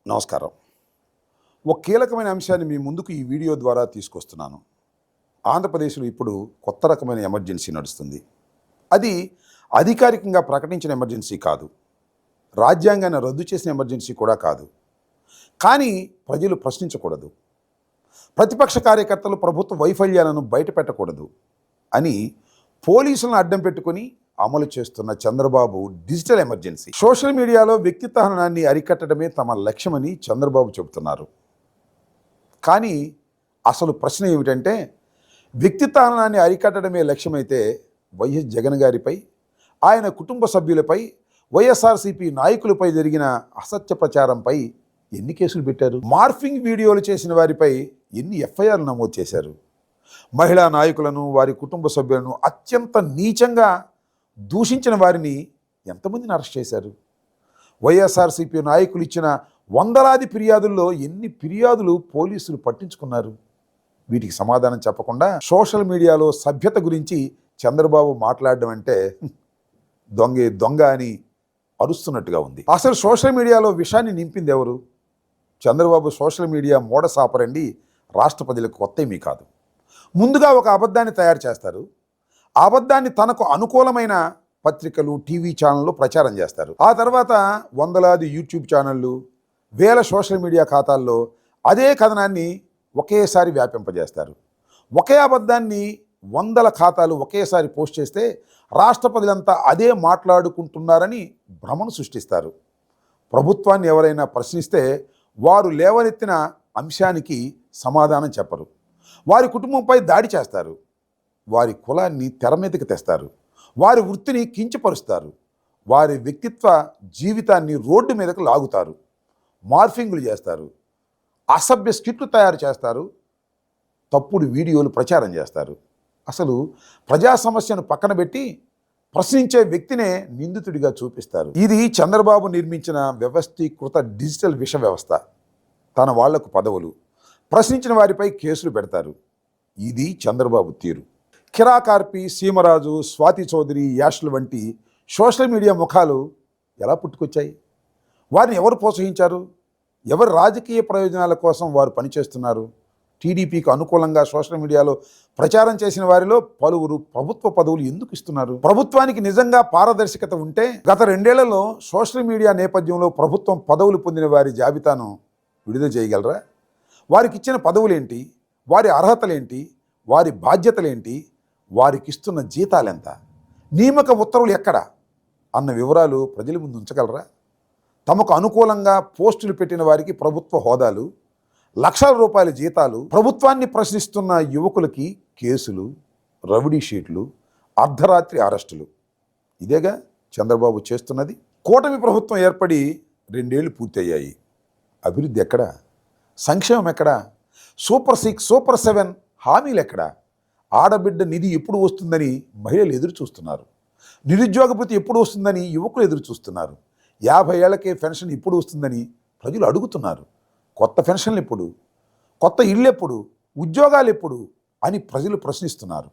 నమస్కారం. ఒక కీలకమైన అంశాన్ని మీ ముందుకు ఈ వీడియో ద్వారా తీసుకొస్తున్నాను. ఆంధ్రప్రదేశ్లో ఇప్పుడు కొత్త రకమైన ఎమర్జెన్సీ నడుస్తుంది. అది అధికారికంగా ప్రకటించిన ఎమర్జెన్సీ కాదు. రాజ్యాంగాన్ని రద్దు చేసిన ఎమర్జెన్సీ కూడా కాదు. కానీ ప్రజలు ప్రశ్నించకూడదు. ప్రతిపక్ష కార్యకర్తలు ప్రభుత్వ వైఫల్యాలను బయటపెట్టకూడదు అని పోలీసులను అడ్డం పెట్టుకొని అమలు చేస్తున్న చంద్రబాబు డిజిటల్ ఎమర్జెన్సీ. సోషల్ మీడియాలో వ్యక్తిత్వ హననాన్ని అరికట్టడమే తమ లక్ష్యమని చంద్రబాబు చెబుతున్నారు. కానీ అసలు ప్రశ్న ఏమిటంటే, వ్యక్తిత్వ హననాన్ని అరికట్టడమే లక్ష్యమైతే వైఎస్ జగన్ గారిపై, ఆయన కుటుంబ సభ్యులపై, వైఎస్ఆర్సీపీ నాయకులపై జరిగిన అసత్య ప్రచారంపై ఎన్ని కేసులు పెట్టారు? మార్ఫింగ్ వీడియోలు చేసిన వారిపై ఎన్ని ఎఫ్ఐఆర్లు నమోదు చేశారు? మహిళా నాయకులను, వారి కుటుంబ సభ్యులను అత్యంత నీచంగా దూషించిన వారిని ఎంతమందిని అరెస్ట్ చేశారు? వైఎస్ఆర్సీపీ నాయకులు ఇచ్చిన వందలాది ఫిర్యాదుల్లో ఎన్ని ఫిర్యాదులు పోలీసులు పట్టించుకున్నారు? వీటికి సమాధానం చెప్పకుండా సోషల్ మీడియాలో సభ్యత గురించి చంద్రబాబు మాట్లాడడం అంటే దొంగే దొంగ అని అరుస్తున్నట్టుగా ఉంది. అసలు సోషల్ మీడియాలో విషాన్ని నింపింది ఎవరు? చంద్రబాబు సోషల్ మీడియా మోడస్ ఆపరండి రాష్ట్ర ప్రజలకు కొత్త ఏమీ కాదు. ముందుగా ఒక అబద్ధాన్ని తయారు చేస్తారు. ఆ అబద్ధాన్ని తనకు అనుకూలమైన పత్రికలు, టీవీ ఛానళ్ళు ప్రచారం చేస్తారు. ఆ తర్వాత వందలాది యూట్యూబ్ ఛానళ్ళు, వేల సోషల్ మీడియా ఖాతాల్లో అదే కథనాన్ని ఒకేసారి వ్యాపింపజేస్తారు. ఒకే అబద్ధాన్ని వందల ఖాతాలు ఒకేసారి పోస్ట్ చేస్తే రాష్ట్ర ప్రజలంతా అదే మాట్లాడుకుంటున్నారని భ్రమను సృష్టిస్తారు. ప్రభుత్వాన్ని ఎవరైనా ప్రశ్నిస్తే వారు లేవనెత్తిన అంశానికి సమాధానం చెప్పరు. వారి కుటుంబంపై దాడి చేస్తారు. వారి కులాన్ని తెర మీదకి తెస్తారు. వారి వృత్తిని కించపరుస్తారు. వారి వ్యక్తిత్వ జీవితాన్ని రోడ్డు మీదకు లాగుతారు. మార్ఫింగ్లు చేస్తారు. అసభ్య స్కిట్లు తయారు చేస్తారు. తప్పుడు వీడియోలు ప్రచారం చేస్తారు. అసలు ప్రజా సమస్యను పక్కన పెట్టి ప్రశ్నించే వ్యక్తినే నిందితుడిగా చూపిస్తారు. ఇది చంద్రబాబు నిర్మించిన వ్యవస్థీకృత డిజిటల్ విష వ్యవస్థ. తన వాళ్లకు పదవులు, ప్రశ్నించిన వారిపై కేసులు పెడతారు. ఇది చంద్రబాబు తీరు. కిరాకార్పి, సీమరాజు, స్వాతి చౌదరి, యాష్ల వంటి సోషల్ మీడియా ముఖాలు ఎలా పుట్టుకొచ్చాయి? వారిని ఎవరు ప్రోత్సహించారు? ఎవరి రాజకీయ ప్రయోజనాల కోసం వారు పనిచేస్తున్నారు? టీడీపీకి అనుకూలంగా సోషల్ మీడియాలో ప్రచారం చేసిన వారిలో పలువురు ప్రభుత్వ పదవులు ఎందుకు ఇస్తున్నారు? ప్రభుత్వానికి నిజంగా పారదర్శకత ఉంటే గత 2 ఏళ్లలో సోషల్ మీడియా నేపథ్యంలో ప్రభుత్వం పదవులు పొందిన వారి జాబితాను విడుదల చేయగలరా? వారికి ఇచ్చిన పదవులేంటి? వారి అర్హతలేంటి? వారి బాధ్యతలేంటి? వారికి ఇస్తున్న జీతాలెంత? నియామక ఉత్తర్వులు ఎక్కడ అన్న వివరాలు ప్రజల ముందు ఉంచగలరా? తమకు అనుకూలంగా పోస్టులు పెట్టిన వారికి ప్రభుత్వ హోదాలు, లక్షల రూపాయల జీతాలు, ప్రభుత్వాన్ని ప్రశ్నిస్తున్న యువకులకి కేసులు, రౌడీ షీట్లు, అర్ధరాత్రి అరెస్టులు. ఇదేగా చంద్రబాబు చేస్తున్నది. కూటమి ప్రభుత్వం ఏర్పడి 2 ఏళ్లు పూర్తయ్యాయి. అభివృద్ధి ఎక్కడా? సంక్షేమం ఎక్కడా? సూపర్ 6, సూపర్ 7 హామీలు ఎక్కడా? ఆడబిడ్డ నిధి ఎప్పుడు వస్తుందని మహిళలు ఎదురు చూస్తున్నారు. నిరుద్యోగ భృతి ఎప్పుడు వస్తుందని యువకులు ఎదురు చూస్తున్నారు. 50 ఏళ్లకే పెన్షన్ ఎప్పుడు వస్తుందని ప్రజలు అడుగుతున్నారు. కొత్త పెన్షన్లు ఎప్పుడు? కొత్త ఇళ్ళు ఎప్పుడు? ఉద్యోగాలు ఎప్పుడు అని ప్రజలు ప్రశ్నిస్తున్నారు.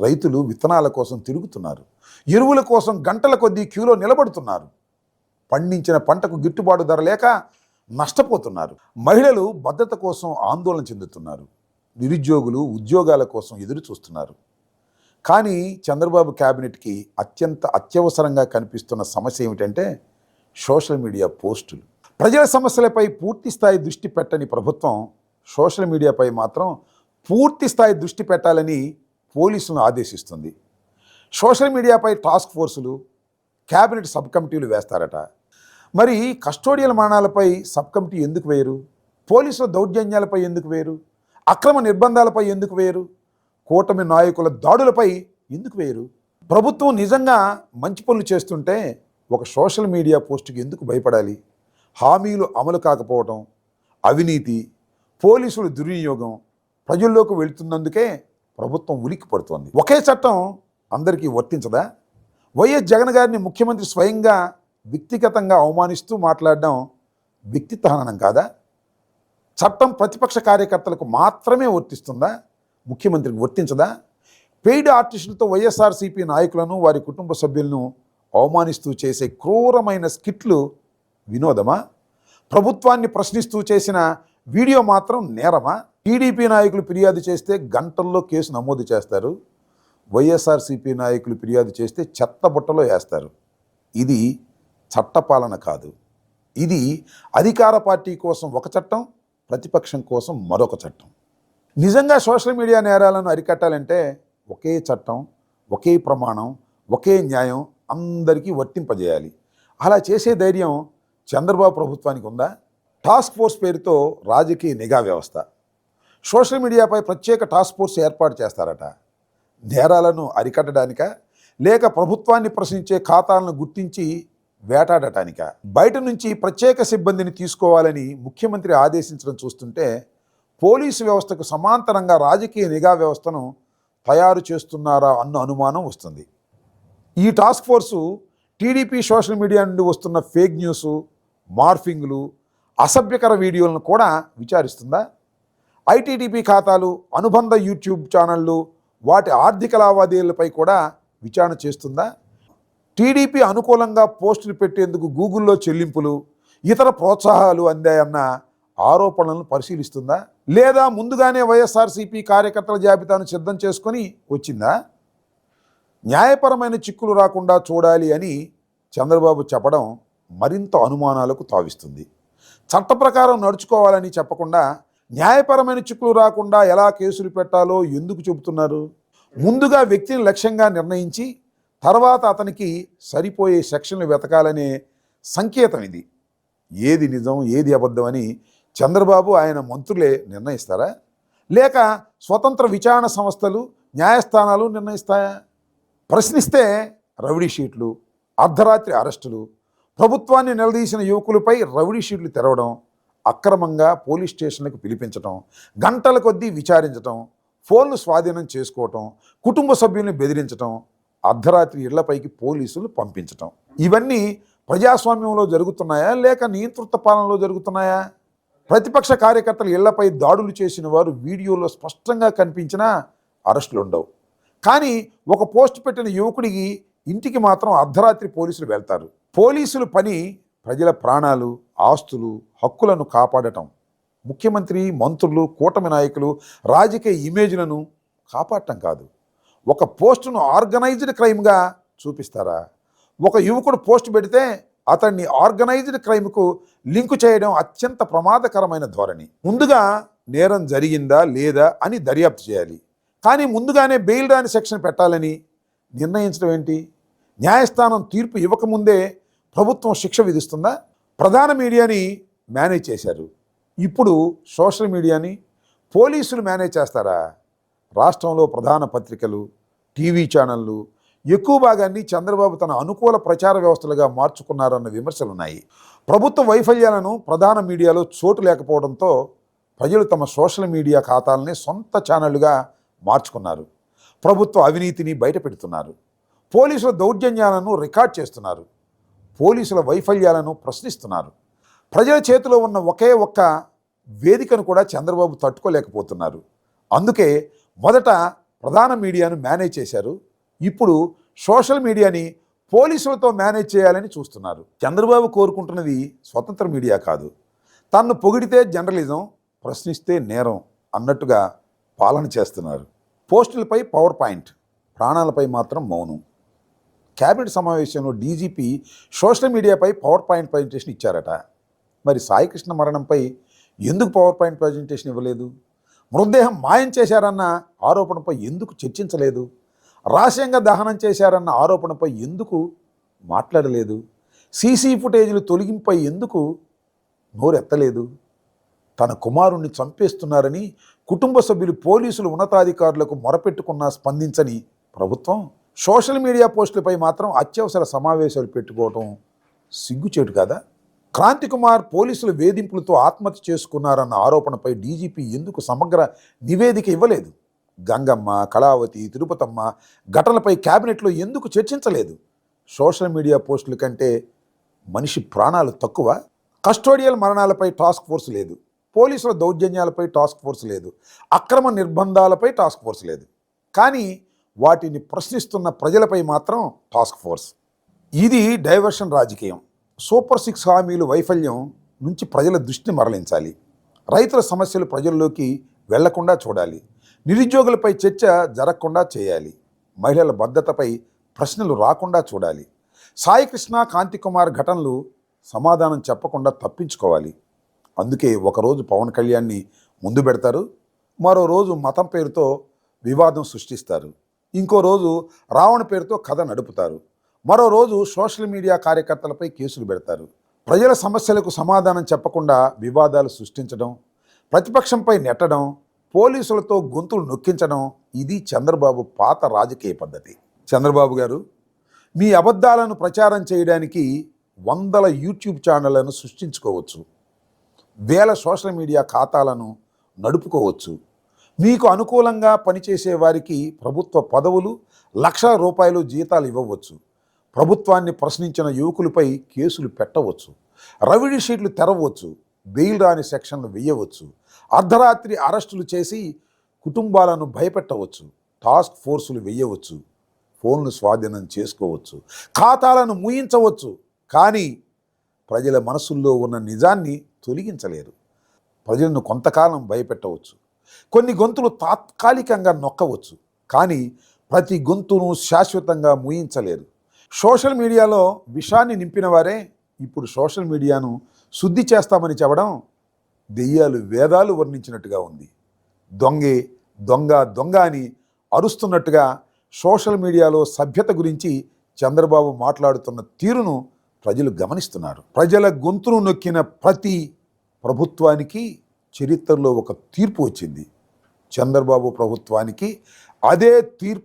రైతులు విత్తనాల కోసం తిరుగుతున్నారు. ఎరువుల కోసం గంటల కొద్దీ క్యూలో నిలబడుతున్నారు. పండించిన పంటకు గిట్టుబాటు ధర లేక నష్టపోతున్నారు. మహిళలు భద్రత కోసం ఆందోళన చెందుతున్నారు. నిరుద్యోగులు ఉద్యోగాల కోసం ఎదురు చూస్తున్నారు. కానీ చంద్రబాబు క్యాబినెట్కి అత్యంత అత్యవసరంగా కనిపిస్తున్న సమస్య ఏమిటంటే సోషల్ మీడియా పోస్టులు. ప్రజల సమస్యలపై పూర్తి స్థాయి దృష్టి పెట్టని ప్రభుత్వం సోషల్ మీడియాపై మాత్రం పూర్తి స్థాయి దృష్టి పెట్టాలని పోలీసులను ఆదేశిస్తుంది. సోషల్ మీడియాపై టాస్క్ ఫోర్సులు, క్యాబినెట్ సబ్ కమిటీలు వేస్తారట. మరి కస్టోడియల్ మరణాలపై సబ్ కమిటీ ఎందుకు వేయరు? పోలీసుల దౌర్జన్యాలపై ఎందుకు వేయరు? అక్రమ నిర్బంధాలపై ఎందుకు వేయరు? కూటమి నాయకుల దాడులపై ఎందుకు వేయరు? ప్రభుత్వం నిజంగా మంచి పనులు చేస్తుంటే ఒక సోషల్ మీడియా పోస్టుకి ఎందుకు భయపడాలి? హామీలు అమలు కాకపోవడం, అవినీతి, పోలీసుల దుర్వినియోగం ప్రజల్లోకి వెళుతున్నందుకే ప్రభుత్వం ఉలిక్కి పడుతోంది. ఒకే చట్టం అందరికీ వర్తించదా? వైఎస్ జగన్ గారిని ముఖ్యమంత్రి స్వయంగా వ్యక్తిగతంగా అవమానిస్తూ మాట్లాడడం వ్యక్తిత్వ హననం కాదా? చట్టం ప్రతిపక్ష కార్యకర్తలకు మాత్రమే వర్తిస్తుందా? ముఖ్యమంత్రికి వర్తించదా? పెయిడ్ ఆర్టిస్టులతో వైఎస్ఆర్సీపీ నాయకులను, వారి కుటుంబ సభ్యులను అవమానిస్తూ చేసే క్రూరమైన స్కిట్లు వినోదమా? ప్రభుత్వాన్ని ప్రశ్నిస్తూ చేసిన వీడియో మాత్రం నేరమా? టీడీపీ నాయకులు ఫిర్యాదు చేస్తే గంటల్లో కేసు నమోదు చేస్తారు. వైఎస్ఆర్సీపీ నాయకులు ఫిర్యాదు చేస్తే చెత్తబుట్టలో వేస్తారు. ఇది చట్టపాలన కాదు. ఇది అధికార పార్టీ కోసం ఒక చట్టం, ప్రతిపక్షం కోసం మరొక చట్టం. నిజంగా సోషల్ మీడియా నేరాలను అరికట్టాలంటే ఒకే చట్టం, ఒకే ప్రమాణం, ఒకే న్యాయం అందరికీ వర్తింపజేయాలి. అలా చేసే ధైర్యం చంద్రబాబు ప్రభుత్వానికి ఉందా? టాస్క్ ఫోర్స్ పేరుతో రాజకీయ నిఘా వ్యవస్థ. సోషల్ మీడియాపై ప్రత్యేక టాస్క్ ఫోర్స్ ఏర్పాటు చేస్తారట. నేరాలను అరికట్టడానికా, లేక ప్రభుత్వాన్ని ప్రశ్నించే ఖాతాలను గుర్తించి వేటాడటానిక? బయట నుంచి ప్రత్యేక సిబ్బందిని తీసుకోవాలని ముఖ్యమంత్రి ఆదేశించడం చూస్తుంటే పోలీసు వ్యవస్థకు సమాంతరంగా రాజకీయ నిఘా వ్యవస్థను తయారు చేస్తున్నారా అన్న అనుమానం వస్తుంది. ఈ task force TDP social media నుండి వస్తున్న ఫేక్ న్యూస్, మార్ఫింగ్లు, అసభ్యకర వీడియోలను కూడా విచారిస్తుందా? ఐటీడీపీ ఖాతాలు, అనుబంధ యూట్యూబ్ ఛానళ్ళు, వాటి ఆర్థిక లావాదేవీలపై కూడా విచారణ చేస్తుందా? టీడీపీ అనుకూలంగా పోస్టులు పెట్టేందుకు గూగుల్లో చెల్లింపులు, ఇతర ప్రోత్సాహాలు అందాయన్న ఆరోపణలను పరిశీలిస్తుందా? లేదా ముందుగానే వైఎస్ఆర్సీపీ కార్యకర్తల జాబితాను సిద్ధం చేసుకొని వచ్చిందా? న్యాయపరమైన చిక్కులు రాకుండా చూడాలి అని చంద్రబాబు చెప్పడం మరింత అనుమానాలకు తావిస్తుంది. చట్ట ప్రకారం నడుచుకోవాలని చెప్పకుండా న్యాయపరమైన చిక్కులు రాకుండా ఎలా కేసులు పెట్టాలో ఎందుకు చెబుతున్నారు? ముందుగా వ్యక్తిని లక్ష్యంగా నిర్ణయించి తర్వాత అతనికి సరిపోయే సెక్షన్లు వెతకాలనే సంకేతం ఇది. ఏది నిజం, ఏది అబద్ధం అని చంద్రబాబు, ఆయన మంత్రులే నిర్ణయిస్తారా? లేక స్వతంత్ర విచారణ సంస్థలు, న్యాయస్థానాలు నిర్ణయిస్తాయా? ప్రశ్నిస్తే రౌడీ షీట్లు, అర్ధరాత్రి అరెస్టులు, ప్రభుత్వాన్ని నిలదీసిన యువకులపై రౌడీ షీట్లు తెరవడం, అక్రమంగా పోలీస్ స్టేషన్లకు పిలిపించడం, గంటల కొద్దీ విచారించడం, ఫోన్లు స్వాధీనం చేసుకోవటం, కుటుంబ సభ్యుల్ని బెదిరించడం, అర్ధరాత్రి ఇళ్లపైకి పోలీసులు పంపించటం, ఇవన్నీ ప్రజాస్వామ్యంలో జరుగుతున్నాయా లేక నియంతృత్వ పాలనలో జరుగుతున్నాయా? ప్రతిపక్ష కార్యకర్తలు ఇళ్లపై దాడులు చేసిన వారు వీడియోలో స్పష్టంగా కనిపించినా అరెస్టులు ఉండవు. కానీ ఒక పోస్ట్ పెట్టిన యువకుడికి ఇంటికి మాత్రం అర్ధరాత్రి పోలీసులు వెళ్తారు. పోలీసుల పని ప్రజల ప్రాణాలు, ఆస్తులు, హక్కులను కాపాడటం. ముఖ్యమంత్రి, మంత్రులు, కూటమి నాయకులు రాజకీయ ఇమేజ్లను కాపాడటం కాదు. ఒక పోస్టును ఆర్గనైజ్డ్ క్రైమ్గా చూపిస్తారా? ఒక యువకుడు పోస్ట్ పెడితే అతన్ని ఆర్గనైజ్డ్ క్రైమ్కు లింకు చేయడం అత్యంత ప్రమాదకరమైన ధోరణి. ముందుగా నేరం జరిగిందా లేదా అని దర్యాప్తు చేయాలి. కానీ ముందుగానే బెయిల్ రాని సెక్షన్ పెట్టాలని నిర్ణయించడం ఏంటి? న్యాయస్థానం తీర్పు ఇవ్వకముందే ప్రభుత్వం శిక్ష విధిస్తుందా? ప్రధాన మీడియాని మేనేజ్ చేశారు. ఇప్పుడు సోషల్ మీడియాని పోలీసులు మేనేజ్ చేస్తారా? రాష్ట్రంలో ప్రధాన పత్రికలు, టీవీ ఛానళ్ళు ఎక్కువ భాగాన్ని చంద్రబాబు తన అనుకూల ప్రచార వ్యవస్థలుగా మార్చుకున్నారన్న విమర్శలున్నాయి. ప్రభుత్వ వైఫల్యాలను ప్రధాన మీడియాలో చోటు లేకపోవడంతో ప్రజలు తమ సోషల్ మీడియా ఖాతాలని సొంత ఛానళ్లుగా మార్చుకున్నారు. ప్రభుత్వ అవినీతిని బయటపెడుతున్నారు. పోలీసుల దౌర్జన్యాలను రికార్డ్ చేస్తున్నారు. పోలీసుల వైఫల్యాలను ప్రశ్నిస్తున్నారు. ప్రజల చేతిలో ఉన్న ఒకే ఒక్క వేదికను కూడా చంద్రబాబు తట్టుకోలేకపోతున్నారు. అందుకే మొదట ప్రధాన మీడియాను మేనేజ్ చేశారు. ఇప్పుడు సోషల్ మీడియాని పోలీసులతో మేనేజ్ చేయాలని చూస్తున్నారు. చంద్రబాబు కోరుకుంటున్నది స్వతంత్ర మీడియా కాదు. తన్ను పొగిడితే జర్నలిజం, ప్రశ్నిస్తే నేరం అన్నట్టుగా పాలన చేస్తున్నారు. పోస్టులపై పవర్ పాయింట్, ప్రాణాలపై మాత్రం మౌనం. కేబినెట్ సమావేశంలో డీజీపీ సోషల్ మీడియాపై పవర్ పాయింట్ ప్రజెంటేషన్ ఇచ్చారట. మరి సాయికృష్ణ మరణంపై ఎందుకు పవర్ పాయింట్ ప్రజెంటేషన్ ఇవ్వలేదు? మృతదేహం మాయం చేశారన్న ఆరోపణపై ఎందుకు చర్చించలేదు? రహస్యంగా దహనం చేశారన్న ఆరోపణపై ఎందుకు మాట్లాడలేదు? సీసీ ఫుటేజీలు తొలగింపై ఎందుకు నోరెత్తలేదు? తన కుమారుణ్ణి చంపేస్తున్నారని కుటుంబ సభ్యులు, పోలీసులు, ఉన్నతాధికారులకు మొరపెట్టుకున్నా స్పందించని ప్రభుత్వం సోషల్ మీడియా పోస్టులపై మాత్రం అత్యవసర సమావేశాలు పెట్టుకోవటం సిగ్గుచేటు కాదా? క్రాంతి కుమార్ పోలీసుల వేధింపులతో ఆత్మహత్య చేసుకున్నారన్న ఆరోపణపై డీజీపీ ఎందుకు సమగ్ర నివేదిక ఇవ్వలేదు? గంగమ్మ, కళావతి, తిరుపతమ్మ ఘటనలపై కేబినెట్లో ఎందుకు చర్చించలేదు? సోషల్ మీడియా పోస్టుల కంటే మనిషి ప్రాణాలు తక్కువ? కస్టోడియల్ మరణాలపై టాస్క్ ఫోర్స్ లేదు. పోలీసుల దౌర్జన్యాలపై టాస్క్ ఫోర్స్ లేదు. అక్రమ నిర్బంధాలపై టాస్క్ ఫోర్స్ లేదు. కానీ వాటిని ప్రశ్నిస్తున్న ప్రజలపై మాత్రం టాస్క్ ఫోర్స్. ఇది డైవర్షన్ రాజకీయం. సూపర్ 6 హామీలు వైఫల్యం నుంచి ప్రజల దృష్టిని మరలించాలి. రైతుల సమస్యలు ప్రజల్లోకి వెళ్లకుండా చూడాలి. నిరుద్యోగులపై చర్చ జరగకుండా చేయాలి. మహిళల భద్రతపై ప్రశ్నలు రాకుండా చూడాలి. సాయికృష్ణ, కాంతికుమార్ ఘటనలు సమాధానం చెప్పకుండా తప్పించుకోవాలి. అందుకే ఒకరోజు పవన్ కళ్యాణ్ని ముందు పెడతారు, మరో రోజు మతం పేరుతో వివాదం సృష్టిస్తారు, ఇంకో రోజు రావణ పేరుతో కథ నడుపుతారు, మరో రోజు సోషల్ మీడియా కార్యకర్తలపై కేసులు పెడతారు. ప్రజల సమస్యలకు సమాధానం చెప్పకుండా వివాదాలు సృష్టించడం, ప్రతిపక్షంపై నెట్టడం, పోలీసులతో గొంతులు నొక్కించడం ఇది చంద్రబాబు పాత రాజకీయ పద్ధతి. చంద్రబాబు గారు, మీ అబద్ధాలను ప్రచారం చేయడానికి వందల యూట్యూబ్ ఛానళ్లను సృష్టించుకోవచ్చు, వేల సోషల్ మీడియా ఖాతాలను నడుపుకోవచ్చు. మీకు అనుకూలంగా పనిచేసే వారికి ప్రభుత్వ పదవులు, లక్షల రూపాయలు జీతాలు ఇవ్వవచ్చు. ప్రభుత్వాన్ని ప్రశ్నించిన యువకులపై కేసులు పెట్టవచ్చు, రవిడీ షీట్లు తెరవచ్చు, బెయిల్ రాని సెక్షన్లు వేయవచ్చు, అర్ధరాత్రి అరెస్టులు చేసి కుటుంబాలను భయపెట్టవచ్చు, టాస్క్ ఫోర్సులు వేయవచ్చు, ఫోన్లు స్వాధీనం చేసుకోవచ్చు, ఖాతాలను మూయించవచ్చు. కానీ ప్రజల మనసుల్లో ఉన్న నిజాన్ని తొలగించలేరు. ప్రజలను కొంతకాలం భయపెట్టవచ్చు, కొన్ని గొంతులు తాత్కాలికంగా నొక్కవచ్చు, కానీ ప్రతి గొంతును శాశ్వతంగా మూయించలేరు. సోషల్ మీడియాలో విషాన్ని నింపిన వారే ఇప్పుడు సోషల్ మీడియాను శుద్ధి చేస్తామని చెప్పడం దెయ్యాలు వేదాలు వర్ణించినట్టుగా ఉంది. దొంగే దొంగ దొంగ అని అరుస్తున్నట్టుగా సోషల్ మీడియాలో సభ్యత గురించి చంద్రబాబు మాట్లాడుతున్న తీరును ప్రజలు గమనిస్తున్నారు. ప్రజల గొంతును నొక్కిన ప్రతి ప్రభుత్వానికి చరిత్రలో ఒక తీర్పు వచ్చింది. చంద్రబాబు ప్రభుత్వానికి అదే తీర్పు